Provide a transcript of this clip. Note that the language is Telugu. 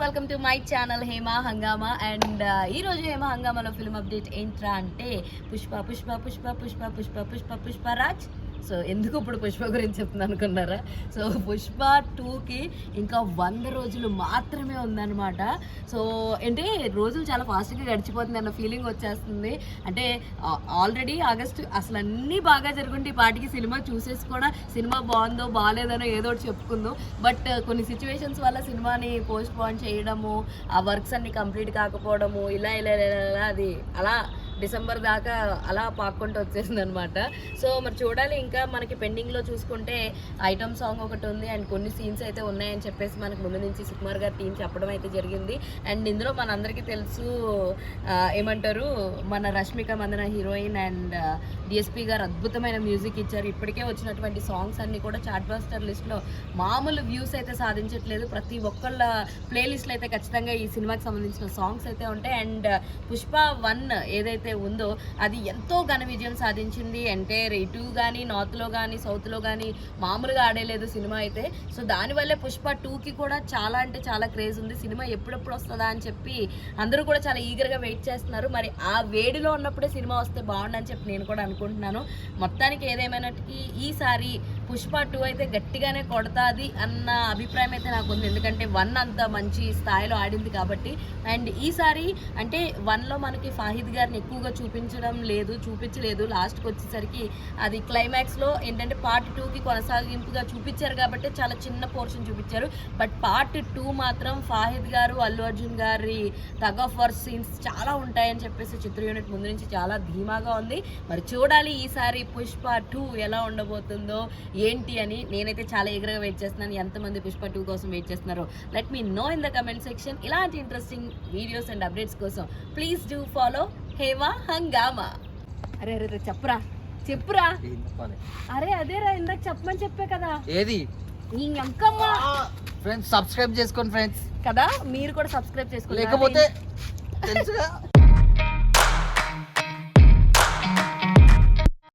Welcome to my channel Hema హంగామా. అండ్ ఈ రోజు హేమా హంగామాలో ఫిల్మ్ అప్డేట్ ఏంట్రా అంటే పుష్ప పుష్ప పుష్ప పుష్ప పుష్ప పుష్ప పుష్పరాజ్. సో ఎందుకు ఇప్పుడు పుష్ప గురించి చెప్తుంది అనుకున్నారా? సో పుష్ప 2కి ఇంకా 100 రోజులు మాత్రమే ఉందన్నమాట. సో అంటే రోజులు చాలా ఫాస్ట్గా గడిచిపోతుంది అన్న ఫీలింగ్ వచ్చేస్తుంది. అంటే ఆల్రెడీ ఆగస్టు అసలు అన్నీ బాగా జరుగుంటే ఈ పాటికి సినిమా చూసేసి కూడా సినిమా బాగుందో బాగాలేదనో ఏదో ఒకటి చెప్పుకుందో. బట్ కొన్ని సిచ్యువేషన్స్ వల్ల సినిమాని పోస్ట్ పోన్ చేయడము, ఆ వర్క్స్ అన్ని కంప్లీట్ కాకపోవడము, ఇలా ఇలా ఇలా అది అలా డిసెంబర్ దాకా అలా పాక్కుంటూ వచ్చేసింది అనమాట. సో మరి చూడాలి. ఇంకా మనకి పెండింగ్లో చూసుకుంటే ఐటమ్ సాంగ్ ఒకటి ఉంది అండ్ కొన్ని సీన్స్ అయితే ఉన్నాయని చెప్పేసి మనకు ముందు నుంచి సుకుమార్ గారి టీం చెప్పడం అయితే జరిగింది. అండ్ ఇందులో మనందరికీ తెలుసు ఏమంటారు, మన Rashmika Mandanna heroine and DSP గారు అద్భుతమైన మ్యూజిక్ ఇచ్చారు. ఇప్పటికే వచ్చినటువంటి సాంగ్స్ అన్నీ కూడా చార్ట్ బస్టర్ లిస్ట్లో మామూలు వ్యూస్ అయితే సాధించట్లేదు. ప్రతి ఒక్కళ్ళ ప్లేలిస్ట్లో అయితే ఖచ్చితంగా ఈ సినిమాకి సంబంధించిన సాంగ్స్ అయితే ఉంటాయి. అండ్ పుష్ప 1 ఏదైతే ఉందో అది ఎంతో ఘన విజయం సాధించింది. అంటే ఇటు కానీ నార్త్లో కానీ సౌత్లో కానీ మామూలుగా ఆడేలేదు సినిమా అయితే. సో దానివల్లే పుష్ప 2కి కూడా చాలా అంటే చాలా క్రేజ్ ఉంది. సినిమా ఎప్పుడెప్పుడు వస్తుందా అని చెప్పి అందరూ కూడా చాలా ఈగర్గా వెయిట్ చేస్తున్నారు. మరి ఆ వేడిలో ఉన్నప్పుడే సినిమా వస్తే బాగుండని చెప్పి నేను కూడా అనుకుంటున్నాను. మొత్తానికి ఏదేమైనట్టుకి ఈసారి పుష్ప 2 అయితే గట్టిగానే కొడతాది అన్న అభిప్రాయం అయితే నాకు ఉంది. ఎందుకంటే 1 అంత మంచి స్థాయిలో ఆడింది కాబట్టి. అండ్ ఈసారి అంటే 1లో మనకి ఫాహిద్ గారిని ఎక్కువగా చూపించలేదు. లాస్ట్కి వచ్చేసరికి అది క్లైమాక్స్లో ఏంటంటే పార్ట్ 2కి కొనసాగింపుగా చూపించారు కాబట్టి చాలా చిన్న పోర్షన్ చూపించారు. బట్ పార్ట్ 2 మాత్రం ఫాహిద్ గారు అల్లు అర్జున్ గారి టగ్ ఆఫ్ వార్ సీన్స్ చాలా ఉంటాయని చెప్పేసి చిత్ర యూనిట్ ముందు నుంచి చాలా ధీమాగా ఉంది. మరి చూడాలి ఈసారి పుష్ప 2 ఎలా ఉండబోతుందో ఏంటి అని. నేనైతే చాలా ఎగరగా వెయిట్ చేస్తున్నాను. ఎంతమంది పుష్ప 2 కోసం వెయిట్ చేస్తున్నారో let me know in the comment section. ఇలాంటి ఇంట్రెస్టింగ్ వీడియోస్ అండ్ అప్డేట్స్ కోసం please do follow Hema Hungama. అరే అరే చెప్పురా అరే అదేరా ఇందాక చెప్పమని చెప్పే కదా. ఏది ఫ్రెండ్స్ సబ్స్క్రైబ్ చేసుకోండి ఫ్రెండ్స్ కదా, మీరు కూడా సబ్స్క్రైబ్ చేసుకోండి. లేకపోతే తెలుసుగా